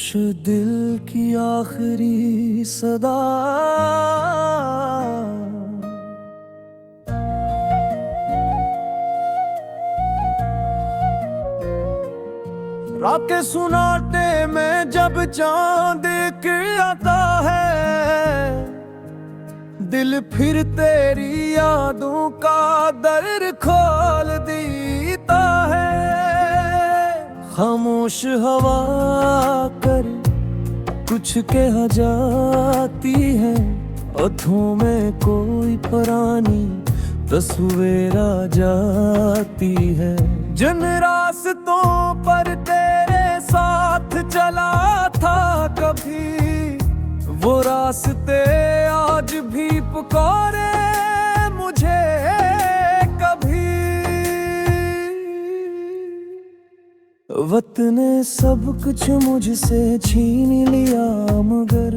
खामोश दिल की आखिरी सदा। रात के सुनाटे में जब चांद आता है, दिल फिर तेरी यादों का दर खोल देता है। खामोश हवा कर कुछ कह जाती है, ओठों में कोई पुरानी तस्वीर आ जाती है। जिन रास्तों पर तेरे साथ चला था कभी, वो रास्ते आज भी पुकारे मुझे कभी। वक्त ने सब कुछ मुझसे छीन लिया, मगर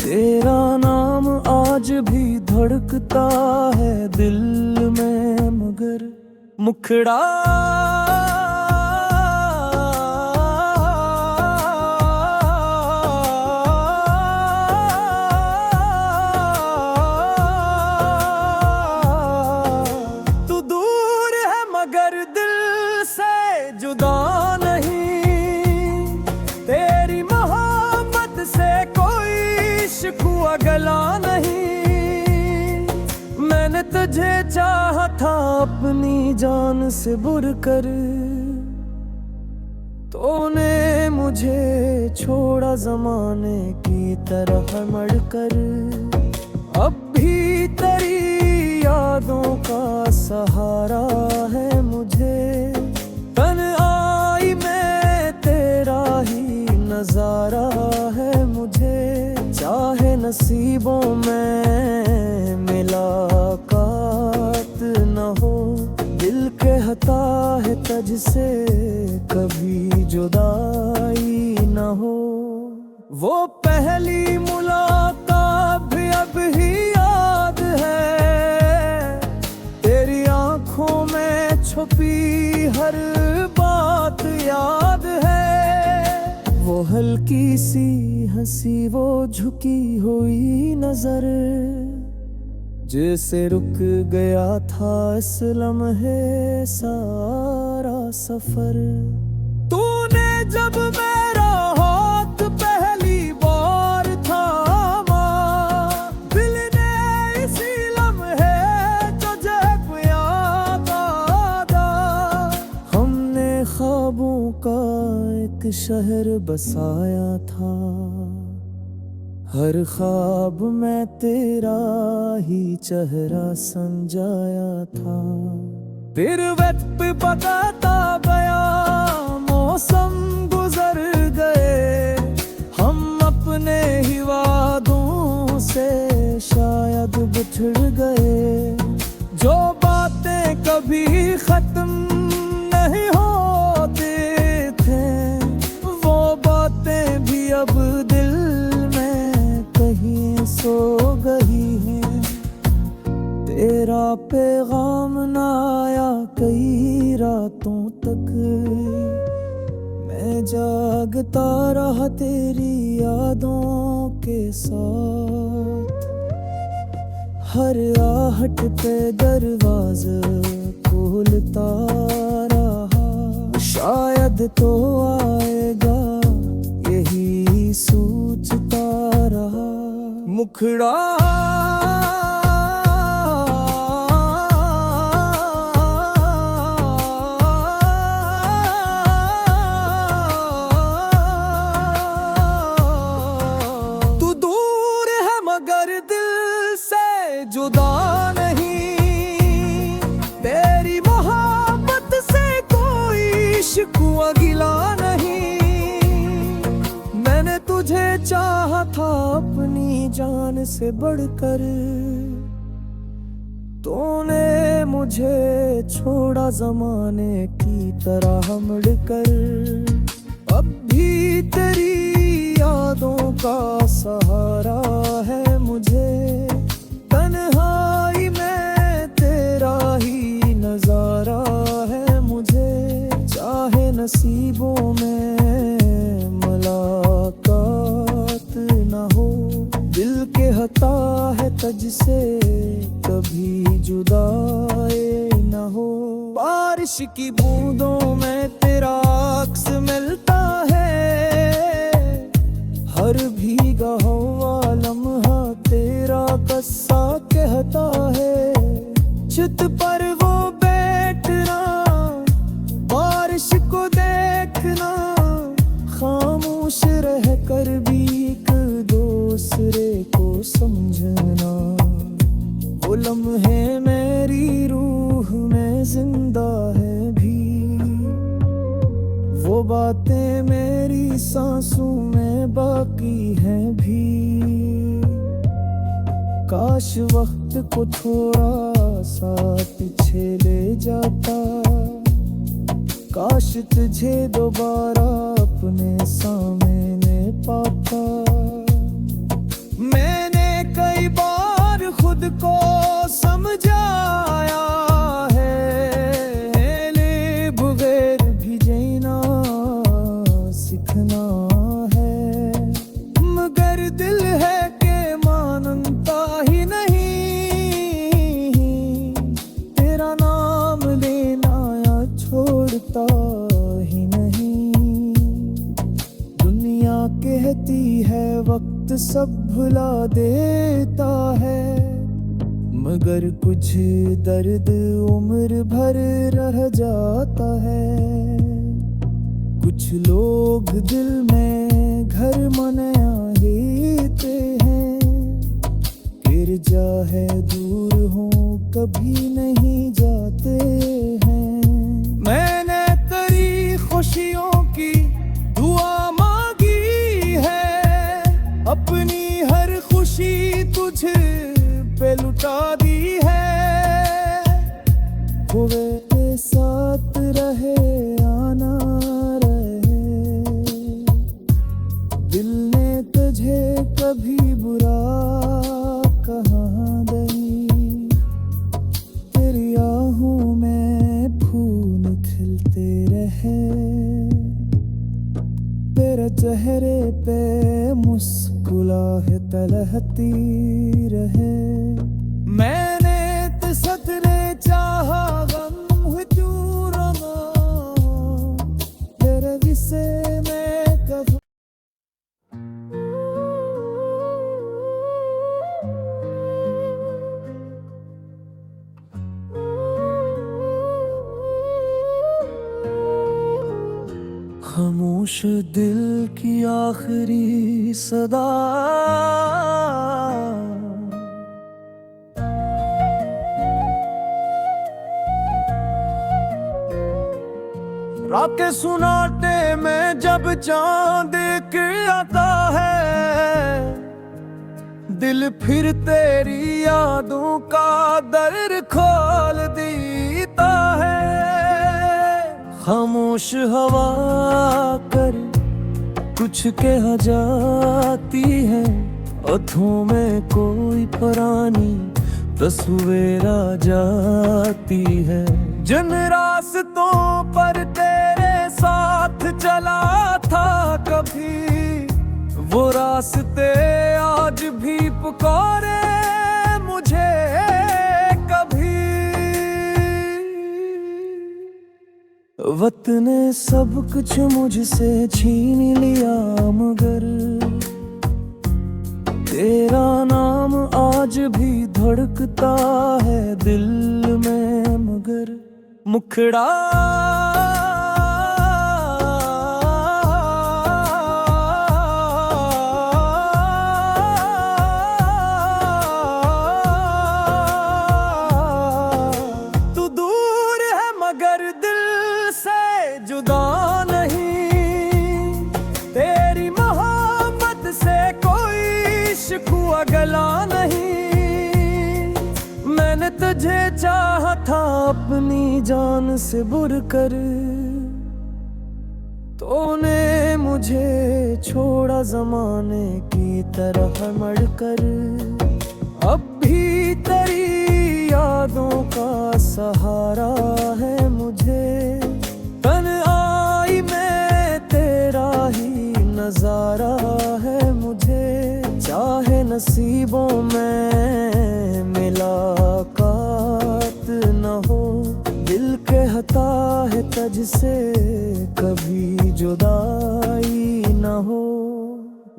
तेरा नाम आज भी धड़कता है दिल में। मगर मुखड़ा तू दूर है मगर दिल से जुदा नहीं। तेरी मोहब्बत से कोई शिकवा गला नहीं। मैंने तुझे चाहा था अपनी जान से बढ़कर, तूने मुझे छोड़ा जमाने की तरह मड़कर। अब भी तेरी यादों का सहारा है मुझे, तन्हाई में तेरा ही नजारा है मुझे। चाहे नसीबों में मुलाकात न हो, दिल कहता है तुझसे कभी जुदाई न हो। वो पहली मुलाकात भी अब ही याद है, तेरी आंखों में छुपी हर बात याद है। वो हल्की सी हंसी, वो झुकी हुई नजर, जैसे रुक गया था इस लम्हे सारा सफर। तूने जब मेरा हाथ पहली बार थामा, दिल ने इसी लम्हे तुझे याद आया। हमने ख्वाबों का एक शहर बसाया था, हर ख्वाब में तेरा ही चेहरा संजाया था। फिर वक्त बदलता गया, मौसम गुजर गए, हम अपने ही वादों से शायद बिछड़ गए। जो बातें कभी खत्म नहीं होती थे, वो बातें भी अब दिल सो गई है। तेरा पैगाम ना आया कई रातों तक, मैं जागता रहा तेरी यादों के साथ। हर आहट पे दरवाजा खोलता रहा, शायद तो आएगा यही सोचता रहा। मुखड़ा तू दूर है मगर दिल से जुदा नहीं। तेरी मोहब्बत से कोई शिकवा गिला नहीं। मैंने तुझे चाहा था अपनी जान से बढ़कर, तूने मुझे छोड़ा जमाने की तरह मुड़कर। अब भी तेरी यादों का सहारा है मुझे, तन्हाई में तेरा ही नजारा है मुझे। चाहे नसीबों में तुझसे कभी जुदाई न हो। बारिश की बूंदों में तेरा अक्स मिलता है, हर भीगा हुआ लम्हा तेरा कस्सा कहता है। छत पर वो बैठना, बारिश को देखना, खामोश रह कर भी एक दूसरे को समझना। वो लम्हे मेरी रूह में जिंदा है भी, वो बातें मेरी सांसों में बाकी हैं भी। काश वक्त को थोड़ा सा पीछे ले जाता, काश तुझे दोबारा अपने सामने पाता। मैंने कई बार खुद को समझाया है, ले बगैर भी जीना सीखना है। मगर दिल है के मानता ही नहीं, तेरा नाम लेना या छोड़ता ही नहीं। दुनिया कहती है वक्त सब भुला देता है, मगर कुछ दर्द उम्र भर रह जाता है। कुछ लोग दिल में घर मनाया लेते हैं, गिरजा है दूर हो कभी नहीं जाते हैं। मैंने तेरी खुशियों की दुआ मांगी है, अपनी हर खुशी तुझ पे लुटा दी है। हुए के साथ रहे आना रहे, दिल ने तुझे कभी बुरा कहा नहीं। तेरी आहों में फूल खिलते रहे, तेरे चेहरे पे मुस्कुराहट लहती रहे। मैंने तो सतरे चाहा गम हुई क्यों रवा, तेरे विषय में कभी। खामोश दिल की आखिरी सदा, रात के सुनाटे में जब चांद आता है, दिल फिर तेरी यादों का दर खोल देता है। खामोश हवा कर कुछ कह जाती है, ओठों में कोई पुरानी तस्वीर आ जाती है। जिन रास्तों पर तेरे साथ चला था कभी, वो रास्ते आज भी पुकारे मुझे कभी। वक्त ने सब कुछ मुझसे छीन लिया, मगर तेरा नाम आज भी धड़कता है दिल में। मगर मुखड़ा तू दूर है मगर दिल से जुदा नहीं, तेरी मोहब्बत से कोई शिकवा गला नहीं। मैंने तुझे चाहा था अपनी जान से बुरकर, तूने मुझे छोड़ा जमाने की तरह मड़कर। अब भी तेरी यादों का सहारा है मुझे, तन्हाई में तेरा ही नजारा है मुझे। चाहे नसीबों में तुझसे कभी जुदाई न हो।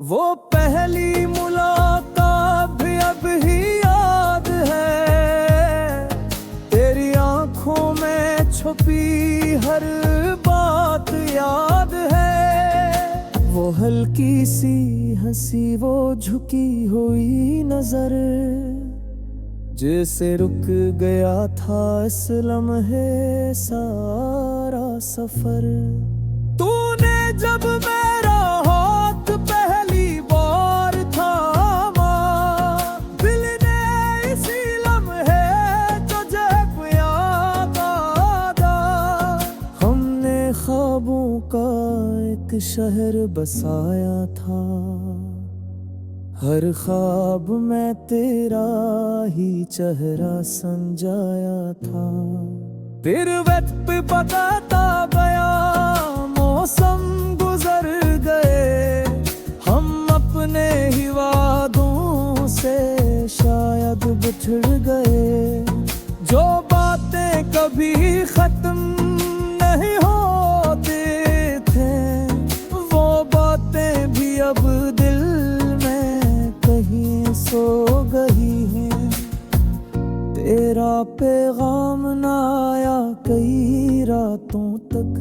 वो पहली मुलाकात भी अब ही याद है, तेरी आंखों में छुपी हर बात याद है। वो हल्की सी हंसी, वो झुकी हुई नजर, जैसे रुक गया था इस लम्हे सारा सफर। तूने जब मेरा हाथ पहली बार थामा, दिल ने इसी लम्हे तुझे याद आया। हमने ख्वाबों का एक शहर बसाया था, हर ख्वाब में तेरा ही चेहरा संजाया था। फिर वक्त पे बताता गया, मौसम गुजर गए, हम अपने ही वादों से शायद बिछड़ गए। जो बातें कभी खत्म नहीं होते थे, वो बातें भी अब दिल सो गई है। तेरा पैगाम ना आया कई रातों तक,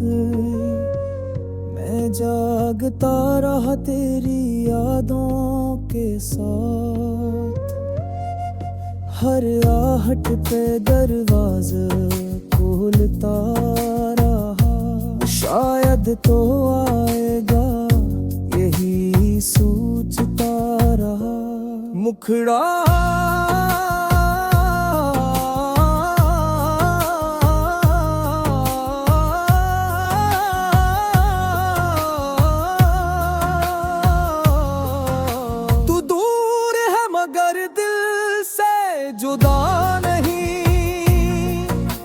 मैं जागता रहा तेरी यादों के साथ। हर आहट पे दरवाजा खोलता रहा, शायद तो आएगा यही सोचता रहा। मुखड़ा तू दूर है मगर दिल से जुदा नहीं,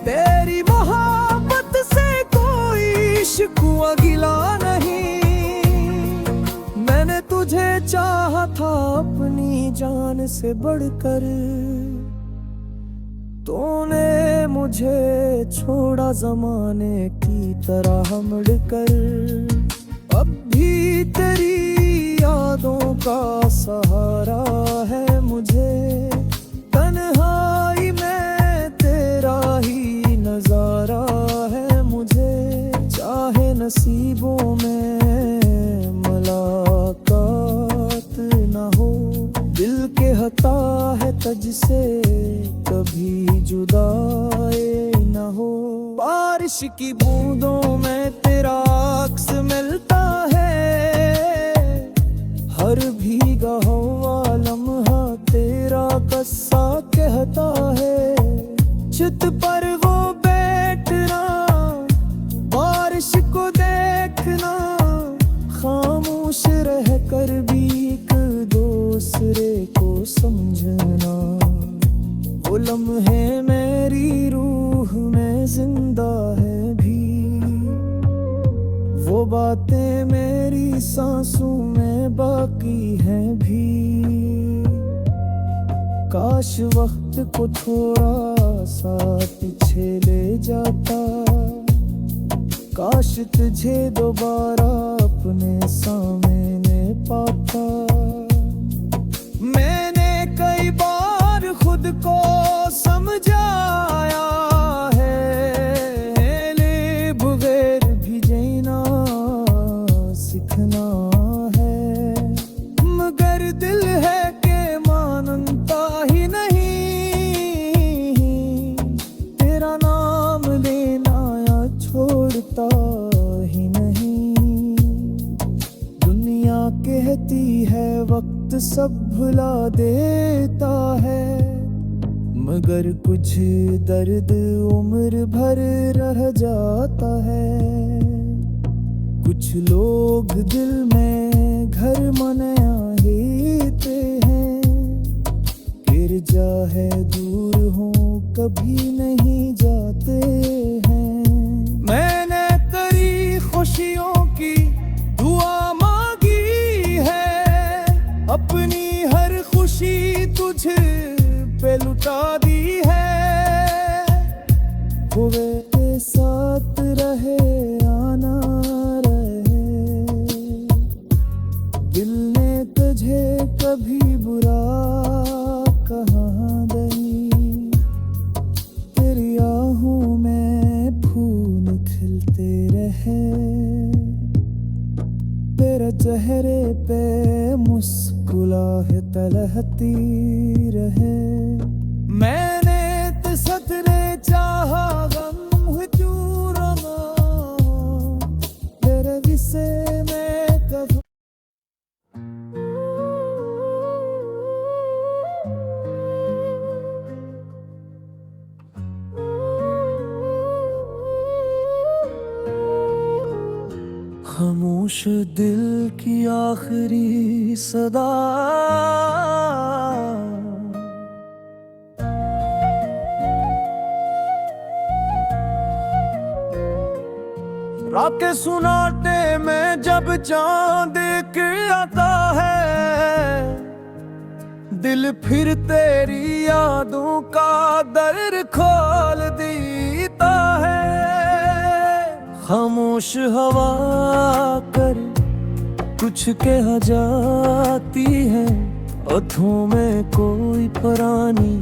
तेरी मोहब्बत से कोई शिकवा गिला नहीं। मैंने तुझे चाहा था अपनी जान से बढ़कर, तूने मुझे छोड़ा जमाने की तरह मुड़कर। अब भी तेरी यादों का सहारा है मुझे, तन्हाई में तेरा ही नजारा है मुझे। चाहे नसीबों में हता है तुझसे कभी जुदाई न हो। बारिश की बूंदों में तेरा अक्स मिलता है, हर भीगा हुआ लम्हा तेरा किस्सा कहता है। छत पर वो बैठना, बारिश को देखना, खामोश रह कर भी एक दूसरे को समझना। वो लम्हे मेरी रूह में जिंदा है भी, वो बातें मेरी सांसों में बाकी हैं भी। काश वक्त को थोड़ा सा पीछे ले जाता, काश तुझे दोबारा अपने सामने पाता। मैंने कई बार खुद को समझाया है, ले बगैर भी जीना सीखना है। मगर दिल है के मानता ही नहीं, तेरा नाम लेना या छोड़ता ही नहीं। दुनिया कहती है वक्त सब भुला देता है, मगर कुछ दर्द उम्र भर रह जाता है। कुछ लोग दिल में घर मनाते हैं, गिरजा है दूर हो कभी नहीं जाते हैं। मैंने तेरी खुशियों की दुआ मांगी है, अपनी हर खुशी तुझ पे लुटा दी है। वो मेरे साथ रहे दिल ने तुझे कभी बुरा कहा नहीं, तेरी आहों में फूल खिलते रहे, तेरे चेहरे पे मुस्कुराहट लहती रहे। मैंने तो सतने चाहा गम हुई क्यों रहा, तेरे विषय में कभी खामोश दिल की आखिरी सदा, रात के सुनाटे में जब चांद के आता है, दिल फिर तेरी यादों का दर खोल देता है। खामोश हवा कर कुछ कह जाती है, ओठों में कोई पुरानी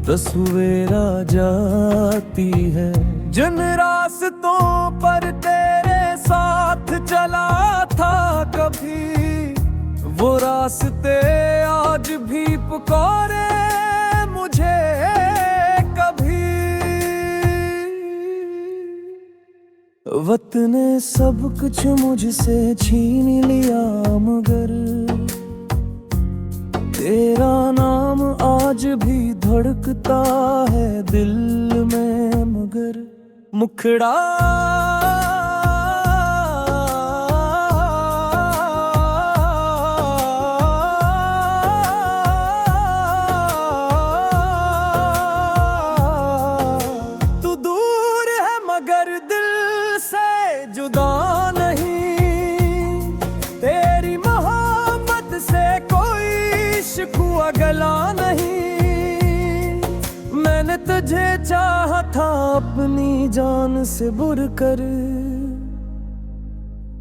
तस्वीर आ जाती है। जिन रास्तों पर तेरे साथ चला था कभी, वो रास्ते आज भी पुकारे मुझे कभी। वक्त ने सब कुछ मुझसे छीन लिया, मगर तेरा नाम आज भी धड़कता है दिल में। मगर मुखड़ा तू दूर है मगर दिल से जुदा नहीं, तेरी मोहब्बत से कोई शिकवा गला नहीं। मैंने तुझे चाहा था अपनी जान से बुरकर,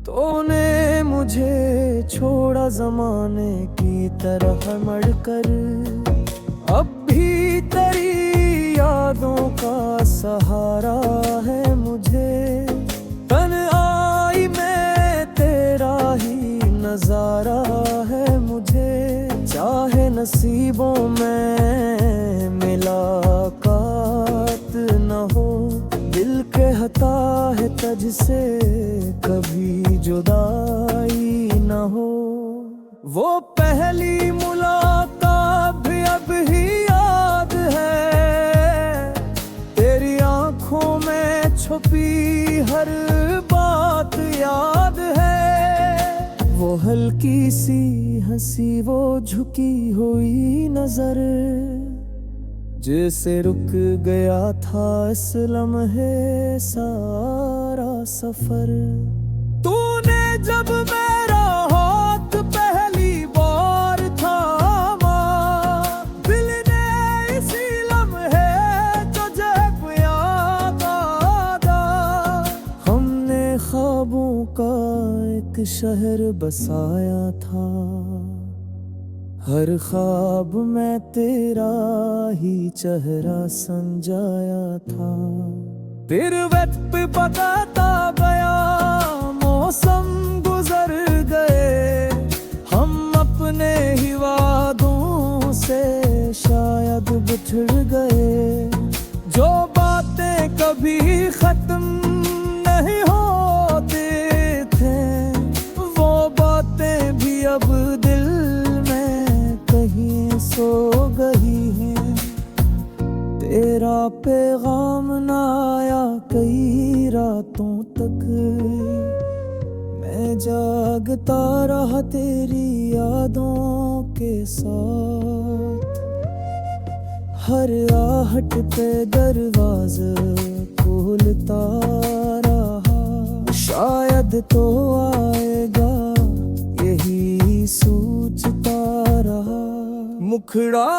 तूने मुझे छोड़ा जमाने की तरह मड़कर। अब भी तेरी यादों का सहारा है मुझे, तन्हाई में तेरा ही नजारा है मुझे। चाहे नसीबों में मुलाकात न हो, दिल कहता है तुझसे कभी जुदाई न हो। वो पहली मुलाकात भी अब ही याद है, तेरी आंखों में छुपी हर बात याद है। वो हल्की सी हंसी, वो झुकी हुई नजर, जैसे रुक गया था इस लम्हे सारा सफर। तूने जब मेरा हाथ पहली बार थामा, दिल ने इसी लम्हे तुझे याद आया। हमने ख्वाबों का एक शहर बसाया था, हर ख्वाब में तेरा ही चेहरा संजाया था। तेरे वक्त पे बताता गया, मौसम गुजर गए, हम अपने ही वादों से शायद बिछड़ गए। जो बातें कभी खत्म नहीं होते थे, वो बातें भी अब दिल सो गई है। तेरा पैगाम ना आया कई रातों तक, मैं जागता रहा तेरी यादों के साथ। हर आहट पे दरवाज़ा खोलता रहा, शायद तो आएगा यही सोचता रहा। मुखड़ा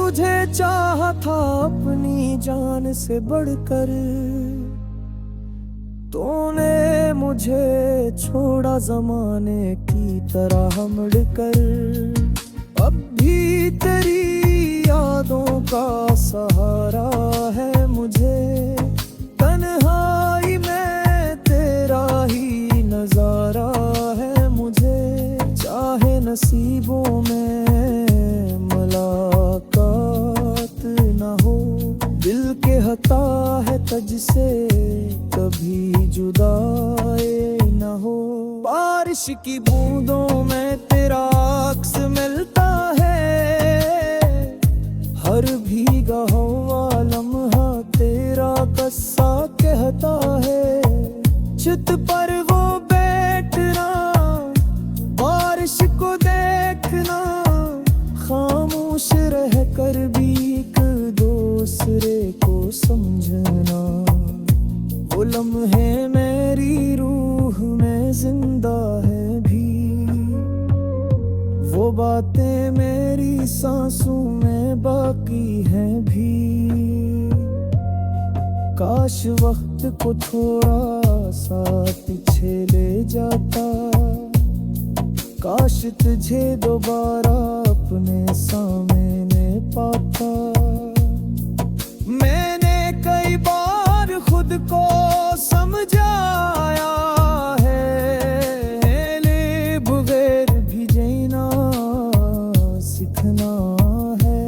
तुझे चाहा था अपनी जान से बढ़कर, तूने मुझे छोड़ा जमाने की तरह मुड़कर। अब भी तेरी यादों का सहारा है मुझे, तन्हाई में तेरा ही नजारा है मुझे। चाहे नसीबों में मुलाकात न हो, दिल के हता है तुझसे कभी जुदाई न हो। बारिश की बूंदों में तेरा अक्स मिलता है, हर भीगा हुआ लम्हा तेरा कस्सा कहता है। छत पर वो बैठना, बारिश को देखना, खामोश रह कर भी एक दूसरे को समझना। वो लम्हे मेरी रूह में जिंदा है भी, वो बातें मेरी सांसों में बाकी हैं भी। काश वक्त को थोड़ा सा पीछे ले जाता, काश तुझे दोबारा अपने सामने पाता। मैंने कई बार खुद को समझाया है, ले बगैर भी जीना सीखना है।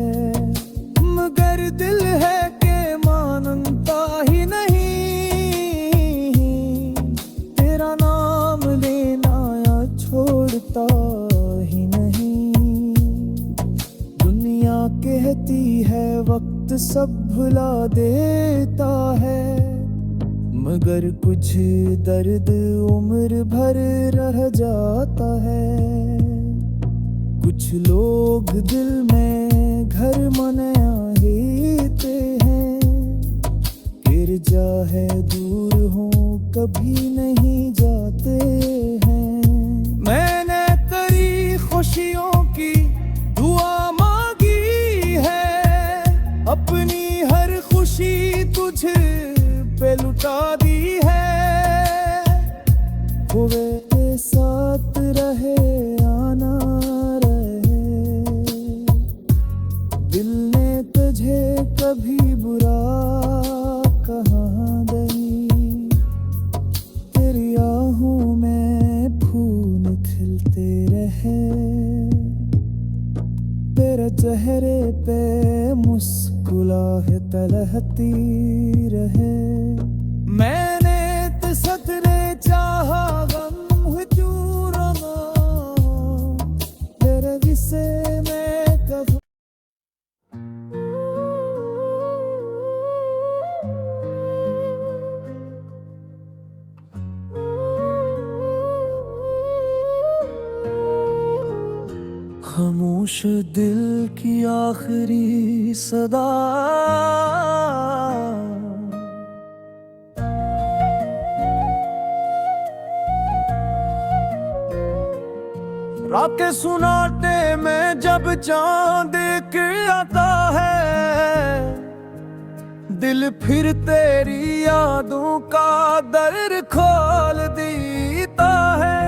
मगर दिल है के मानता ही नहीं, तेरा नाम लेना या छोड़ता ही नहीं। दुनिया कहती है वक्त सब भुला देता है, मगर कुछ दर्द उम्र भर रह जाता है। कुछ लोग दिल में घर मना लेते हैं, गिरजा है दूर हो कभी नहीं जाते हैं। मैंने तेरी खुशियों की दुआ मांगी है, अपनी हर खुशी तुझे पे लुटा दी है। वो मेरे साथ रहे आना रहे, दिल ने तुझे कभी बुरा कहा नहीं। तेरी आहों में फूल खिलते रहे, तेरे चेहरे पे मुस्कुराहट लहती रहे। मैंने तो सतरे चाहा गम हुजूर तेरे विषय में कभी। खामोश दिल की आखिरी सदा, रात के सुनाटे में जब चांद के आता है, दिल फिर तेरी यादों का दर खोल देता है।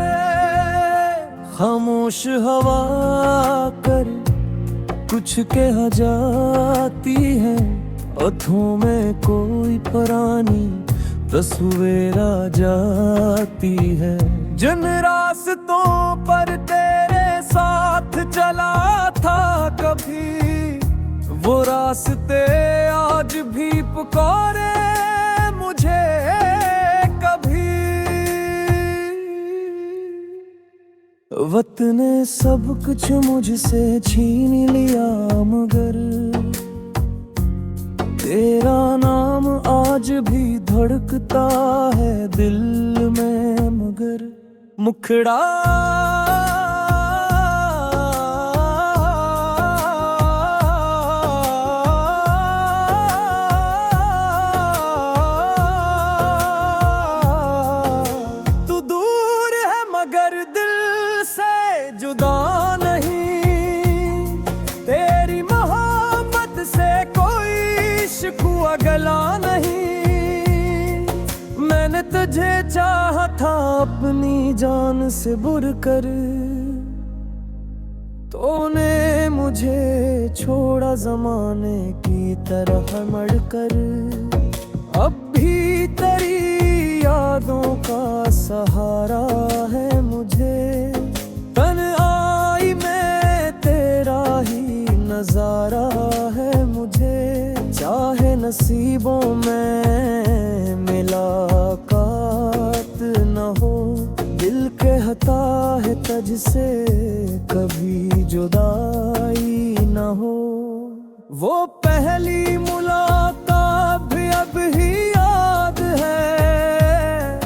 खामोश हवा कर कुछ कह जाती है, ओठों में कोई पुरानी तस्वीर आ जाती है। जिन रास्तों पर तेरे साथ चला था कभी, वो रास्ते आज भी पुकारे मुझे कभी। वक्त ने सब कुछ मुझसे छीन लिया, मगर तेरा नाम आज भी धड़कता है दिल में। मगर मुखड़ा तू दूर है मगर दिल से जुदा नहीं। तेरी मोहब्बत तुझे चाहा था अपनी जान से बुरकर, तूने मुझे छोड़ा जमाने की तरह मड़कर। अब भी तेरी यादों का सहारा है मुझे, तन्हाई में तेरा ही नजारा है मुझे। चाहे नसीबों में मुलाकात न हो, दिल कहता है तुझसे कभी जुदाई न हो। वो पहली मुलाकात भी अब ही याद है,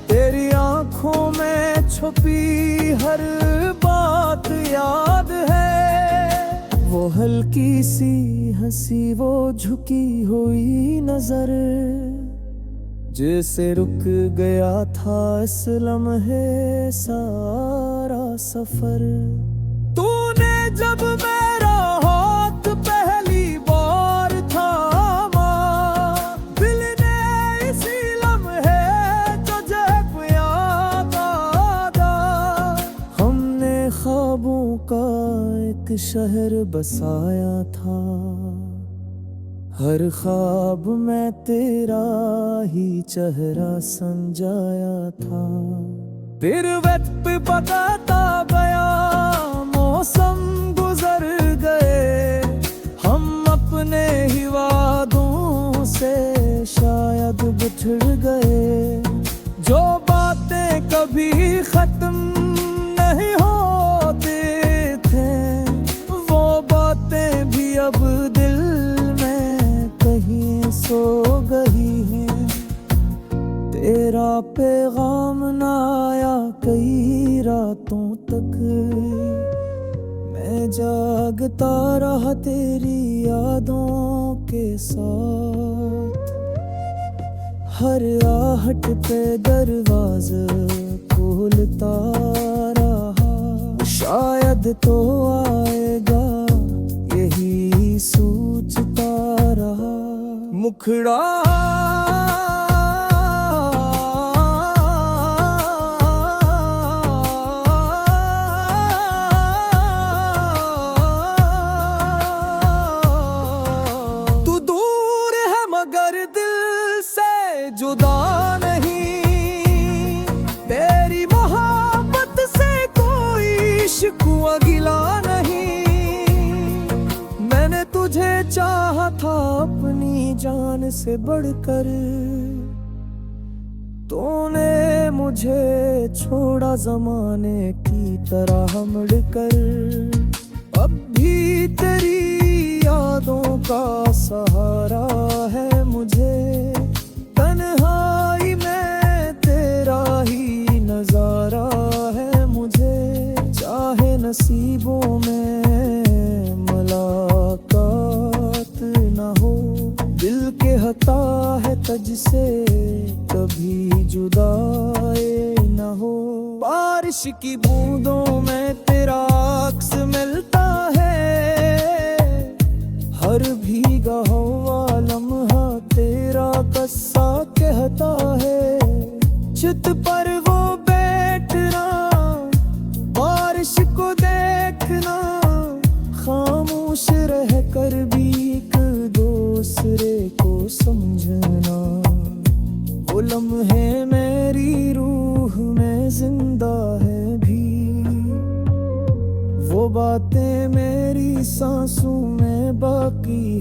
तेरी आंखों में छुपी हर बात याद है। वो हल्की सी हंसी, वो झुकी हुई नजर, जैसे रुक गया था इस लम्हे सारा सफर। तूने जब मेरा हाथ पहली बार थामा, दिल ने इसी लम्हे तुझे याद आया। हमने ख्वाबों का एक शहर बसाया था, हर ख्वाब में तेरा ही चेहरा संजाया था। फिर वक्त बदलता गया, मौसम गुजर गए, हम अपने ही वादों से शायद बिछड़ गए। जो बातें कभी खत्म नहीं होती थे, वो बातें भी अब दिल सो गई है। तेरा पैगाम ना आया कई रातों तक, मैं जागता रहा तेरी यादों के साथ। हर आहट पे दरवाज़ा खोलता रहा, शायद तो आएगा यही सोचता रहा। मुखड़ा तू दूर है मगर दिल से जुदा नहीं, तेरी मोहब्बत से कोई शिकवा गिला नहीं। मैंने तुझे चाहा था अपनी जान से बढ़कर, तूने मुझे छोड़ा जमाने की तरह मुड़कर। अब भी तेरी यादों का सहारा है मुझे, तन्हाई में तेरा ही नजारा है मुझे। चाहे नसीबों में मुलाकात न हो, दिल कहता है तुझसे कभी जुदाई न हो। बारिश की बूंदों में तेरा अक्स मिलता है, हर भीगा हुआ लम्हा तेरा कस्सा कहता है। छत पर वो बैठना, बारिश को देखना, खामोश रह कर भी एक दूसरे को समझना। वो लम्हे मेरी रूह में जिंदा है भी, वो बातें मेरी सांसों में बाकी